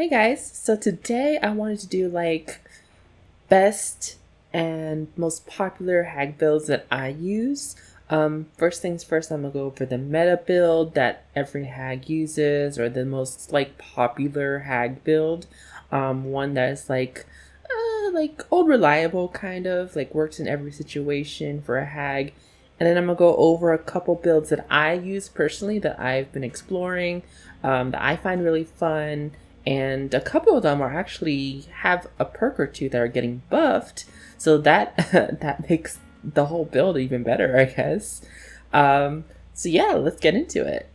Hey guys, so today I wanted to do like best and most popular hag builds that I use. First things first, I'm gonna go over the meta build that every hag uses, or the most like popular hag build. One that is like old reliable, kind of like works in every situation for a hag. And then I'm gonna go over a couple builds that I use personally that I've been exploring, that I find really fun, and a couple of them are actually have a perk or two that are getting buffed, so that that makes the whole build even better, I guess. So yeah, let's get into it.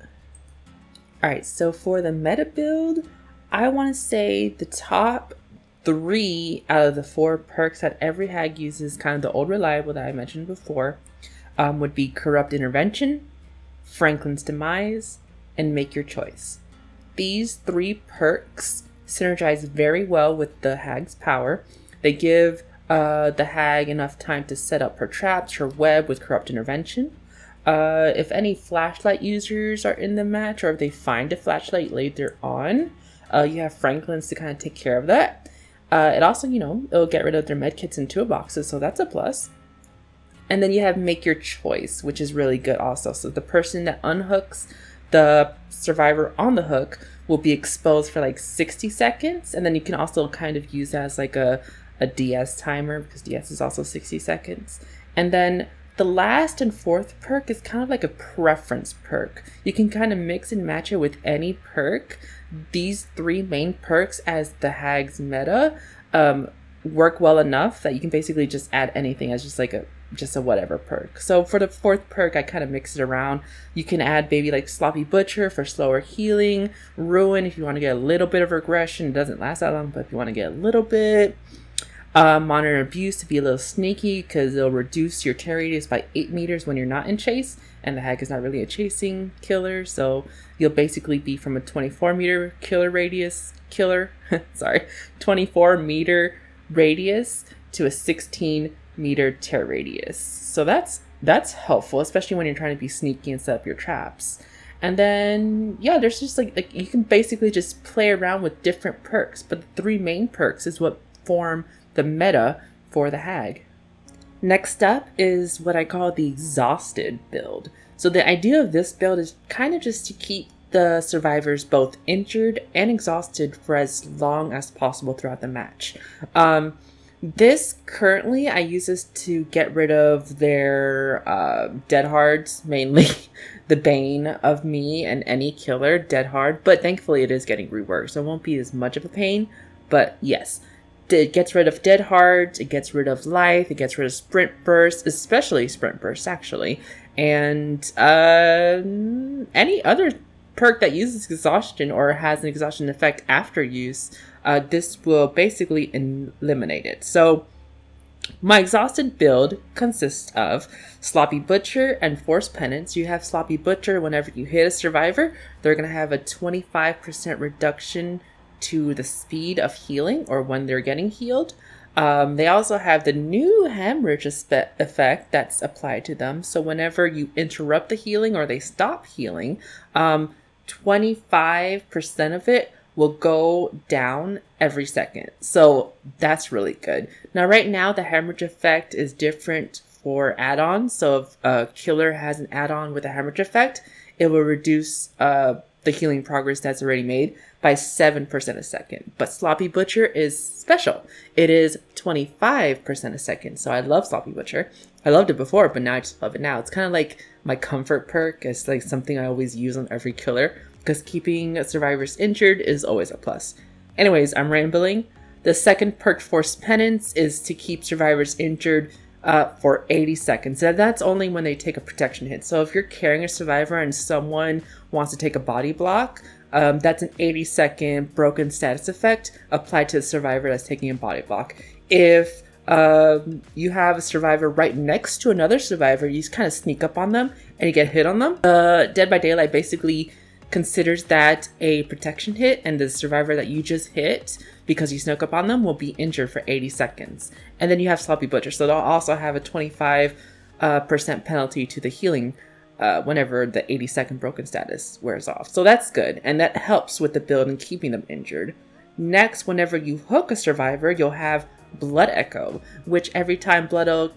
All right, so for the meta build, I want to say the top three out of the four perks that every hag uses, kind of the old reliable that I mentioned before, would be Corrupt Intervention, Franklin's Demise, and Make Your Choice. These three perks synergize very well with the hag's power. They give the hag enough time to set up her traps, her web with Corrupt Intervention. If any flashlight users are in the match, or if they find a flashlight later on, you have Franklin's to kind of take care of that. It also, it'll get rid of their medkits and toolboxes, so that's a plus. And then you have Make Your Choice, which is really good also. So the person that unhooks the survivor on the hook will be exposed for like 60 seconds. And then you can also kind of use that as like a DS timer, because DS is also 60 seconds. And then the last and fourth perk is kind of like a preference perk. You can kind of mix and match it with any perk. These three main perks as the hag's meta work well enough that you can basically just add anything as just a whatever perk. So for the fourth perk, I kind of mix it around. You can add maybe like Sloppy Butcher for slower healing, Ruin if you want to get a little bit of regression. It doesn't last that long, but if you want to get a little bit. Monitor Abuse to be a little sneaky, because it'll reduce your tear radius by 8 meters when you're not in chase, and the hag is not really a chasing killer, so you'll basically be from a 24 meter sorry, 24 meter radius to a 16 meter tear radius. So that's helpful, especially when you're trying to be sneaky and set up your traps. And then yeah, there's just like you can basically just play around with different perks, but the three main perks is what form the meta for the hag. Next up is what I call the exhausted build. So the idea of this build is kind of just to keep the survivors both injured and exhausted for as long as possible throughout the match. This currently I use this to get rid of their dead hards, mainly the bane of me and any killer, dead hard, but thankfully it is getting reworked, so it won't be as much of a pain. But yes, it gets rid of dead hards, it gets rid of life, it gets rid of sprint bursts, especially sprint bursts actually, and any other perk that uses exhaustion or has an exhaustion effect after use. This will basically eliminate it. So my exhausted build consists of Sloppy Butcher and Force Penance. You have Sloppy Butcher whenever you hit a survivor, they're going to have a 25% reduction to the speed of healing, or when they're getting healed. They also have the new hemorrhage effect that's applied to them. So whenever you interrupt the healing or they stop healing, 25% of it will go down every second. So that's really good. Now, right now, the hemorrhage effect is different for add-ons. So if a killer has an add-on with a hemorrhage effect, it will reduce the healing progress that's already made by 7% a second. But Sloppy Butcher is special. It is 25% a second. So I love Sloppy Butcher. I loved it before, but now I just love it now. It's kind of like my comfort perk. It's like something I always use on every killer, because keeping survivors injured is always a plus. Anyways, I'm rambling. The second perk, Force Penance, is to keep survivors injured for 80 seconds. And that's only when they take a protection hit. So if you're carrying a survivor and someone wants to take a body block, that's an 80-second broken status effect applied to the survivor that's taking a body block. If you have a survivor right next to another survivor, you just kind of sneak up on them and you get hit on them. Dead by Daylight basically considers that a protection hit, and the survivor that you just hit because you snuck up on them will be injured for 80 seconds. And then you have Sloppy Butcher, so they'll also have a 25% penalty to the healing whenever the 80-second broken status wears off. So that's good, and that helps with the build and keeping them injured. Next, whenever you hook a survivor, you'll have Blood Echo, which every time Blood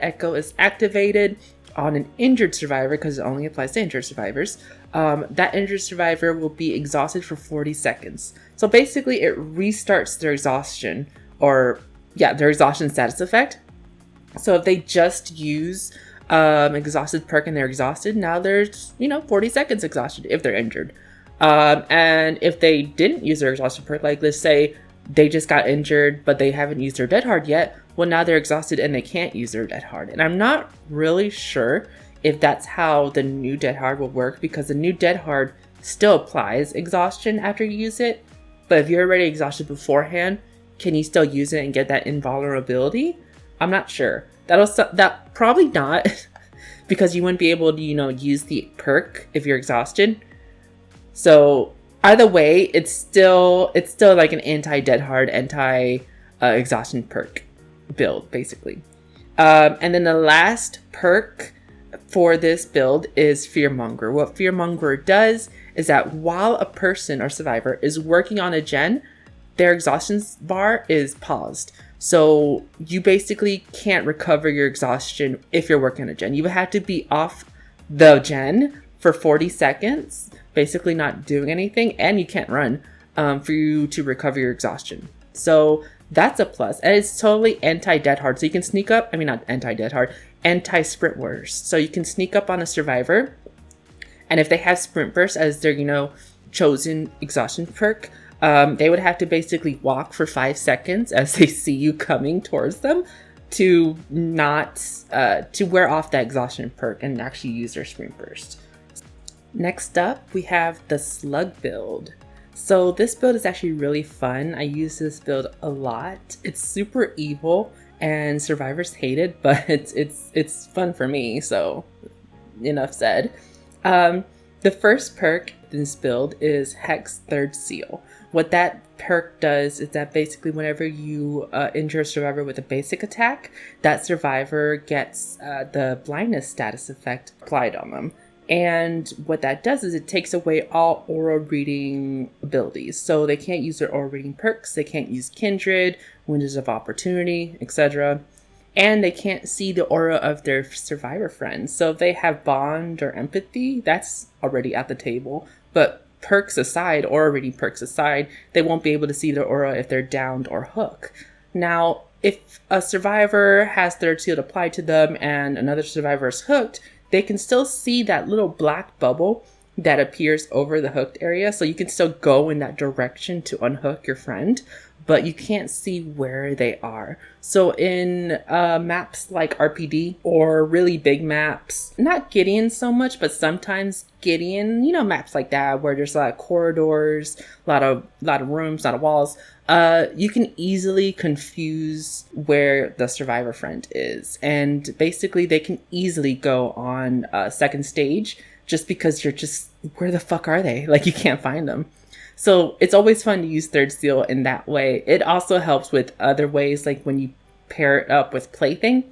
Echo is activated on an injured survivor, because it only applies to injured survivors, that injured survivor will be exhausted for 40 seconds. So basically it restarts their exhaustion, their exhaustion status effect. So if they just use exhausted perk and they're exhausted, now there's 40 seconds exhausted if they're injured. And if they didn't use their exhaustion perk, like let's say they just got injured but they haven't used their dead hard yet, well, now they're exhausted and they can't use their dead hard. And I'm not really sure if that's how the new dead hard will work, because the new dead hard still applies exhaustion after you use it, but if you're already exhausted beforehand, can you still use it and get that invulnerability? I'm not sure. That probably not, because you wouldn't be able to use the perk if you're exhausted. So either way, it's still like an anti-dead hard, anti-exhaustion perk build, basically. And then the last perk for this build is Fearmonger. What Fearmonger does is that while a person or survivor is working on a gen, their exhaustion bar is paused. So you basically can't recover your exhaustion if you're working on a gen. You would have to be off the gen for 40 seconds, basically not doing anything, and you can't run for you to recover your exhaustion. So that's a plus. And it's totally anti-dead hard. So you can sneak up, not anti-dead hard, anti-sprint burst. So you can sneak up on a survivor, and if they have sprint burst as their, chosen exhaustion perk, they would have to basically walk for 5 seconds as they see you coming towards them to not, to wear off that exhaustion perk and actually use their sprint burst. Next up, we have the Slug Build. So this build is actually really fun. I use this build a lot. It's super evil and survivors hate it, but it's fun for me, so enough said. The first perk in this build is Hex Third Seal. What that perk does is that basically whenever you injure a survivor with a basic attack, that survivor gets the blindness status effect applied on them. And what that does is it takes away all aura reading abilities. So they can't use their aura reading perks, they can't use Kindred, Windows of Opportunity, etc. And they can't see the aura of their survivor friends. So if they have Bond or Empathy, that's already at the table. But perks aside, aura reading perks aside, they won't be able to see their aura if they're downed or hook. Now, if a survivor has Third Seal applied to them and another survivor is hooked, they can still see that little black bubble that appears over the hooked area. So you can still go in that direction to unhook your friend, but you can't see where they are. So in maps like RPD or really big maps, not Gideon so much, but sometimes Gideon, maps like that where there's a lot of corridors, a lot of rooms, a lot of walls, you can easily confuse where the survivor friend is. And basically they can easily go on second stage just because you're just, where the fuck are they? Like, you can't find them. So it's always fun to use Third Seal in that way. It also helps with other ways, like when you pair it up with Plaything,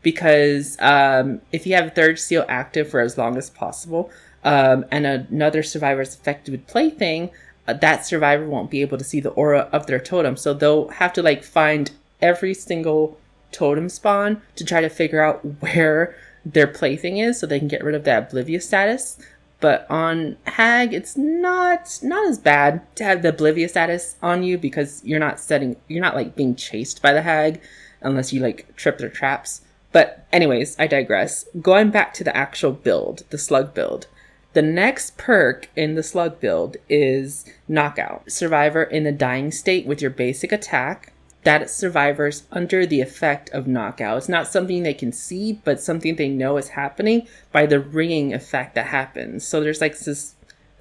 because if you have Third Seal active for as long as possible, and another survivor is affected with Plaything, that survivor won't be able to see the aura of their totem. So they'll have to find every single totem spawn to try to figure out where their Plaything is so they can get rid of that oblivious status. But on Hag, it's not as bad to have the oblivious status on you, because you're not being chased by the Hag unless you trip their traps. But anyways, I digress. Going back to the actual build, the Slug Build. The next perk in the Slug Build is Knockout. Survivor in a dying state with your basic attack. That survivor's under the effect of knockout. It's not something they can see, but something they know is happening by the ringing effect that happens. So there's this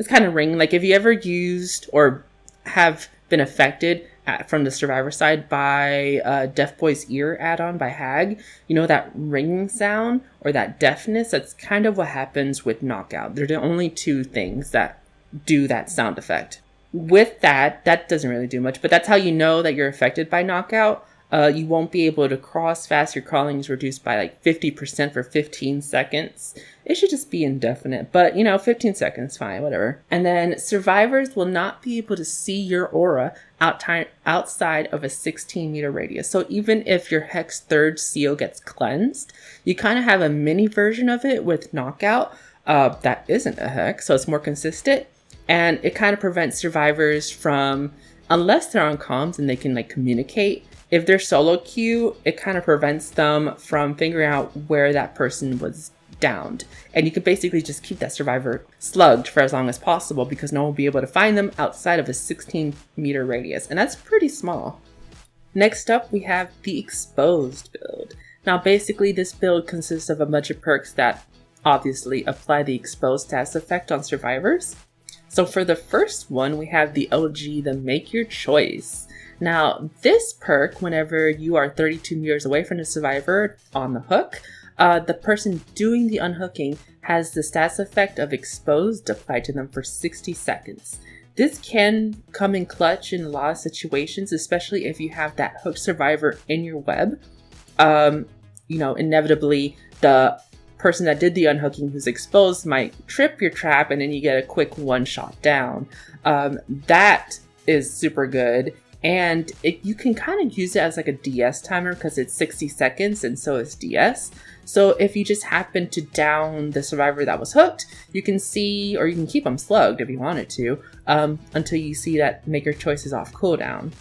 kind of ring. If you ever used or have been affected from the survivor side by Deaf Boy's Ear add-on by Hag, that ringing sound or that deafness, that's kind of what happens with knockout. They're the only two things that do that sound effect. With that doesn't really do much, but that's how you know that you're affected by knockout. You won't be able to cross fast. Your crawling is reduced by 50% for 15 seconds. It should just be indefinite, but 15 seconds, fine, whatever. And then survivors will not be able to see your aura outside of a 16-meter radius. So even if your Hex third seal gets cleansed, you kind of have a mini version of it with Knockout that isn't a Hex, so it's more consistent. And it kind of prevents survivors from, unless they're on comms and they can like communicate, if they're solo queue, it kind of prevents them from figuring out where that person was downed. And you can basically just keep that survivor slugged for as long as possible because no one will be able to find them outside of a 16-meter radius. And that's pretty small. Next up, we have the Exposed build. Now, basically, this build consists of a bunch of perks that obviously apply the Exposed status effect on survivors. So for the first one, we have the OG, the Make Your Choice. Now, this perk, whenever you are 32 meters away from the survivor on the hook, the person doing the unhooking has the status effect of Exposed applied to them for 60 seconds. This can come in clutch in a lot of situations, especially if you have that hook survivor in your web. Inevitably, the person that did the unhooking who's exposed might trip your trap and then you get a quick one-shot down. That is super good. And you can kind of use it as like a DS timer because it's 60 seconds and so is DS. So if you just happen to down the survivor that was hooked, you can see, or you can keep them slugged if you wanted to, until you see that Make Your Choice is off cooldown.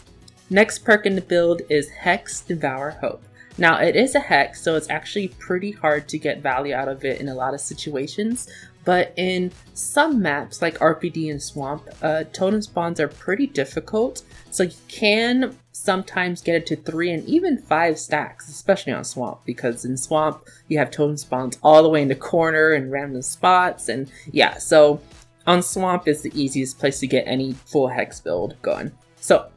Next perk in the build is Hex Devour Hope. Now it is a Hex, so it's actually pretty hard to get value out of it in a lot of situations. But in some maps like RPD and Swamp, totem spawns are pretty difficult. So you can sometimes get it to 3 and even 5 stacks, especially on Swamp, because in Swamp you have totem spawns all the way in the corner and random spots. And yeah, so on Swamp is the easiest place to get any full Hex build going. So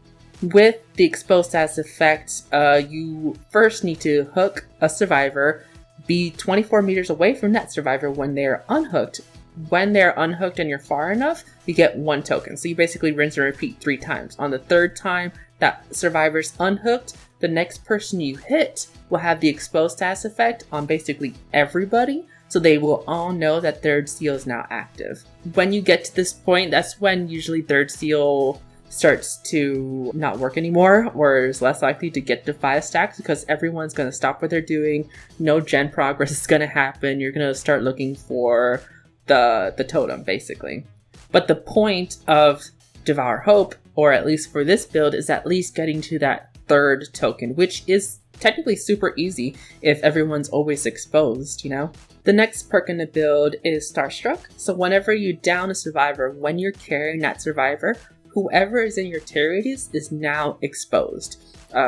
with the Exposed status effect, you first need to hook a survivor, be 24 meters away from that survivor when they're unhooked. When they're unhooked and you're far enough, you get 1 token. So you basically rinse and repeat 3 times. On the 3rd time that survivor's unhooked, the next person you hit will have the Exposed status effect on basically everybody. So they will all know that 3rd seal is now active. When you get to this point, that's when usually 3rd seal starts to not work anymore or is less likely to get to 5 stacks because everyone's going to stop what they're doing. No gen progress is going to happen. You're going to start looking for the totem basically. But the point of Devour Hope, or at least for this build, is at least getting to that 3rd token, which is technically super easy if everyone's always exposed, you know? The next perk in the build is Starstruck. So whenever you down a survivor, when you're carrying that survivor, whoever is in your tear radius is now exposed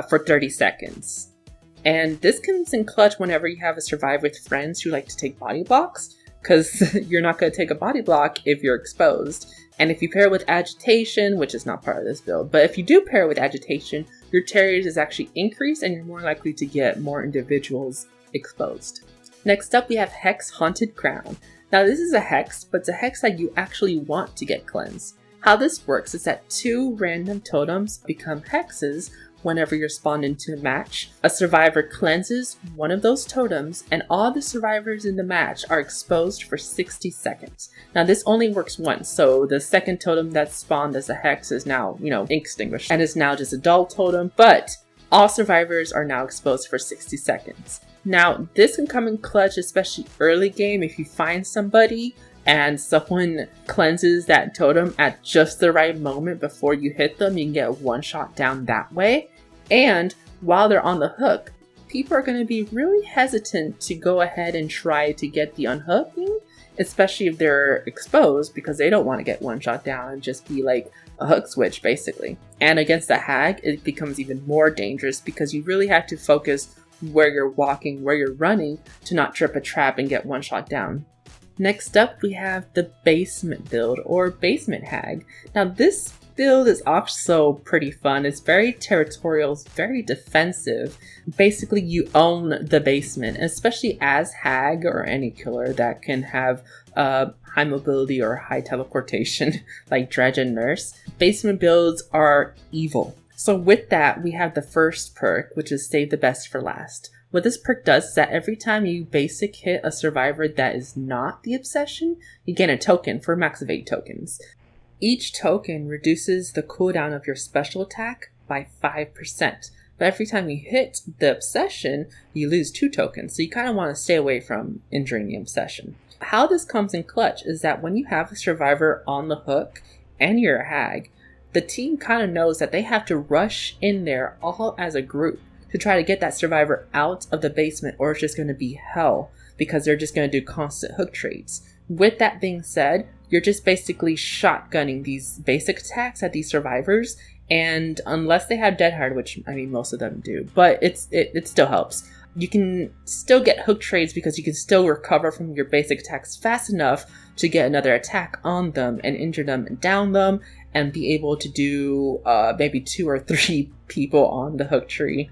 for 30 seconds. And this comes in clutch whenever you have a survivor with friends who like to take body blocks, because you're not going to take a body block if you're exposed. And if you pair it with Agitation, which is not part of this build, but if you do pair it with Agitation, your tear radius is actually increased and you're more likely to get more individuals exposed. Next up, we have Hex Haunted Crown. Now this is a Hex, but it's a Hex that you actually want to get cleansed. How this works is that 2 random totems become hexes whenever you're spawned into a match. A survivor cleanses one of those totems and all the survivors in the match are exposed for 60 seconds. Now this only works once, so the second totem that spawned as a hex is now, extinguished and is now just a dull totem, but all survivors are now exposed for 60 seconds. Now this can come in clutch, especially early game if you find somebody and someone cleanses that totem at just the right moment before you hit them. You can get a 1-shot down that way. And while they're on the hook, people are going to be really hesitant to go ahead and try to get the unhooking, especially if they're exposed, because they don't want to get 1-shot down and just be like a hook switch basically. And against the hag, it becomes even more dangerous because you really have to focus where you're walking, where you're running to not trip a trap and get 1-shot down. Next up, we have the Basement build, or Basement Hag. Now this build is also pretty fun. It's very territorial, it's very defensive. Basically, you own the basement, especially as Hag or any killer that can have high mobility or high teleportation like Dredge and Nurse. Basement builds are evil. So with that, we have the first perk, which is Save the Best for Last. What this perk does is that every time you basic hit a survivor that is not the obsession, you gain a token for a max of 8 tokens. Each token reduces the cooldown of your special attack by 5%. But every time you hit the obsession, you lose 2 tokens. So you kind of want to stay away from injuring the obsession. How this comes in clutch is that when you have a survivor on the hook and you're a hag, the team kind of knows that they have to rush in there all as a group to try to get that survivor out of the basement, or it's just going to be hell because they're just going to do constant hook trades. With that being said, you're just basically shotgunning these basic attacks at these survivors, and unless they have Dead Hard, which I mean most of them do, but it still helps. You can still get hook trades because you can still recover from your basic attacks fast enough to get another attack on them and injure them and down them and be able to do maybe 2 or 3 people on the hook tree.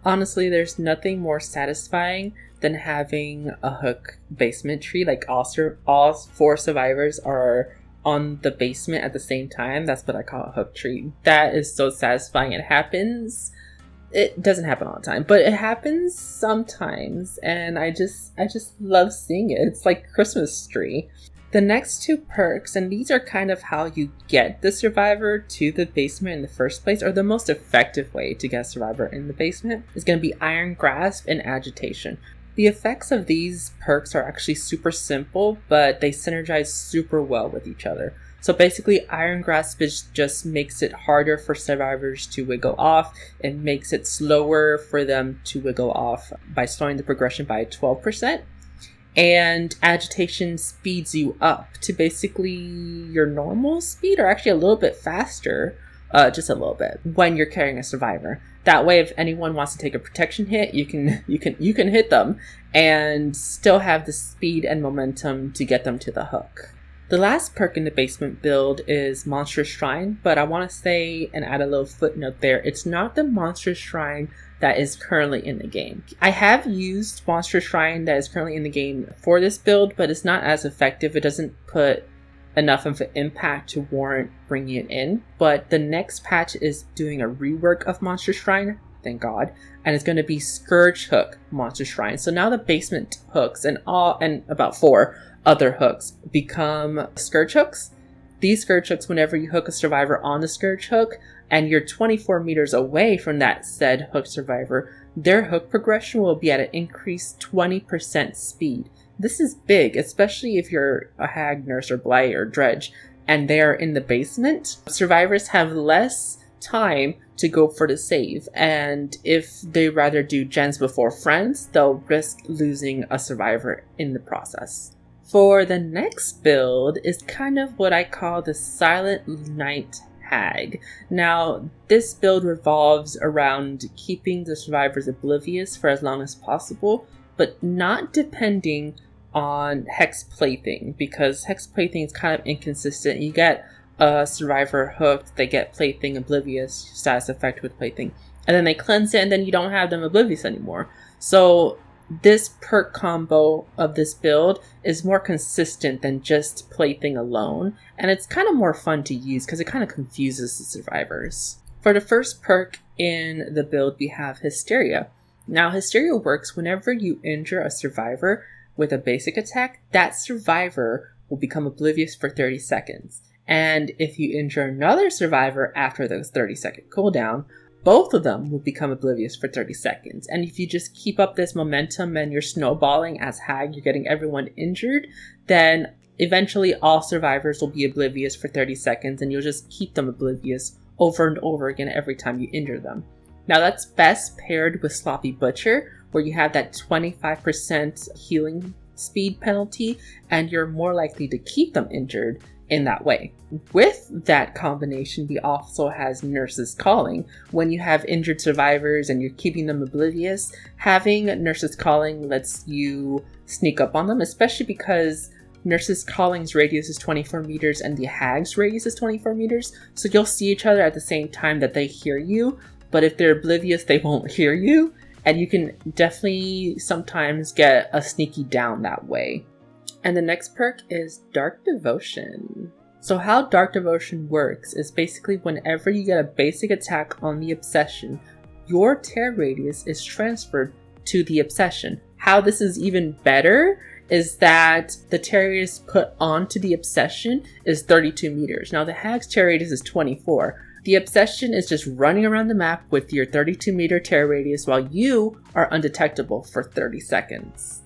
Honestly, there's nothing more satisfying than having a hook basement tree. Like all 4 survivors are on the basement at the same time. That's what I call a hook tree. That is so satisfying. It doesn't happen all the time, but it happens sometimes, and I just love seeing it. It's like a Christmas tree. The next 2 perks, and these are kind of how you get the survivor to the basement in the first place, or the most effective way to get a survivor in the basement, is going to be Iron Grasp and Agitation. The effects of these perks are actually super simple, but they synergize super well with each other. So basically, Iron Grasp just makes it harder for survivors to wiggle off. It makes it slower for them to wiggle off by slowing the progression by 12%. And Agitation speeds you up to basically your normal speed, or actually a little bit faster, just a little bit, when you're carrying a survivor. That way, if anyone wants to take a protection hit, you can hit them and still have the speed and momentum to get them to the hook. The last perk in the basement build is Monstrous Shrine, but I want to say and add a little footnote there. It's not the Monstrous Shrine that is currently in the game. I have used Monstrous Shrine that is currently in the game for this build, but it's not as effective. It doesn't put enough of an impact to warrant bringing it in. But the next patch is doing a rework of Monstrous Shrine, thank God, and it's going to be Scourge Hook Monstrous Shrine. So now the basement hooks and about 4 other hooks become Scourge Hooks. These Scourge Hooks, whenever you hook a survivor on the Scourge Hook and you're 24 meters away from that said hook survivor, their hook progression will be at an increased 20% speed. This is big, especially if you're a hag, nurse, or blight, or dredge, and they're in the basement. Survivors have less time to go for the save, and if they rather do gens before friends, they'll risk losing a survivor in the process. For the next build is kind of what I call the Silent Night Hag. Now, this build revolves around keeping the survivors oblivious for as long as possible, but not depending on Hex Plaything, because Hex Plaything is kind of inconsistent. You get a survivor hooked, they get Plaything oblivious, status effect with Plaything, and then they cleanse it, and then you don't have them oblivious anymore. So this perk combo of this build is more consistent than just Plaything alone, and it's kind of more fun to use because it kind of confuses the survivors. For the first perk in the build, we have Hysteria. Now, Hysteria works whenever you injure a survivor with a basic attack, that survivor will become oblivious for 30 seconds. And if you injure another survivor after the 30-second cooldown, both of them will become oblivious for 30 seconds. And if you just keep up this momentum and you're snowballing as hag, you're getting everyone injured, then eventually all survivors will be oblivious for 30 seconds, and you'll just keep them oblivious over and over again every time you injure them. Now that's best paired with Sloppy Butcher, where you have that 25% healing speed penalty, and you're more likely to keep them injured in that way. With that combination, we also has Nurse's Calling. When you have injured survivors and you're keeping them oblivious, having Nurse's Calling lets you sneak up on them, especially because Nurse's Calling's radius is 24 meters and the hag's radius is 24 meters. So you'll see each other at the same time that they hear you, but if they're oblivious, they won't hear you. And you can definitely sometimes get a sneaky down that way. And the next perk is Dark Devotion. So how Dark Devotion works is basically whenever you get a basic attack on the obsession, your tear radius is transferred to the obsession. How this is even better is that the terror radius put onto the obsession is 32 meters. Now the hag's terror radius is 24. The obsession is just running around the map with your 32 meter terror radius while you are undetectable for 30 seconds.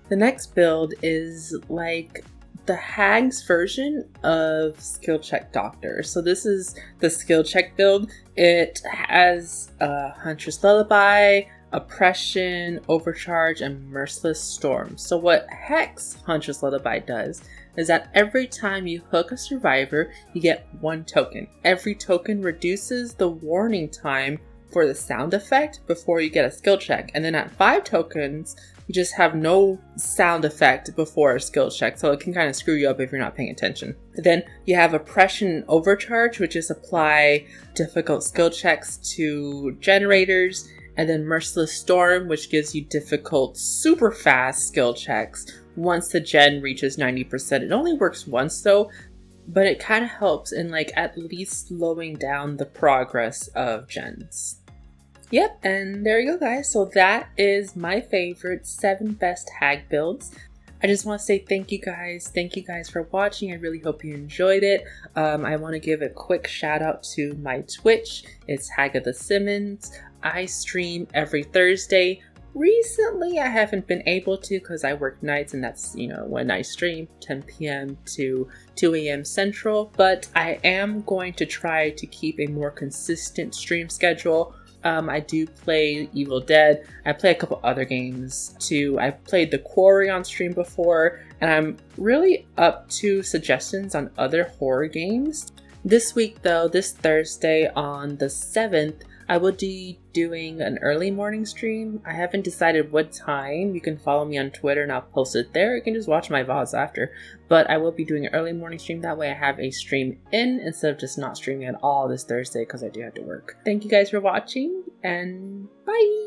The next build is like the hag's version of skill check doctor. So this is the skill check build. It has Huntress Lullaby, Oppression, Overcharge, and Merciless Storm. So what Hex Huntress Lullaby does is that every time you hook a survivor, you get 1 token. Every token reduces the warning time for the sound effect before you get a skill check. And then at 5 tokens, you just have no sound effect before a skill check. So it can kind of screw you up if you're not paying attention. Then you have Oppression and Overcharge, which is apply difficult skill checks to generators. And then Merciless Storm, which gives you difficult, super fast skill checks once the gen reaches 90%. It only works once though, but it kind of helps in like at least slowing down the progress of gens. Yep, and there you go guys. So that is my favorite 7 best hag builds. I just want to say thank you guys. Thank you guys for watching. I really hope you enjoyed it. I want to give a quick shout out to my Twitch. It's Hagatha Simmons. I stream every Thursday. Recently, I haven't been able to because I work nights, and that's, when I stream 10 p.m. to 2 a.m. Central. But I am going to try to keep a more consistent stream schedule. I do play Evil Dead. I play a couple other games too. I've played The Quarry on stream before, and I'm really up to suggestions on other horror games. This week though, this Thursday on the 7th, I will be doing an early morning stream. I haven't decided what time. You can follow me on Twitter and I'll post it there. You can just watch my VODs after. But I will be doing an early morning stream. That way I have a stream in instead of just not streaming at all this Thursday because I do have to work. Thank you guys for watching and bye!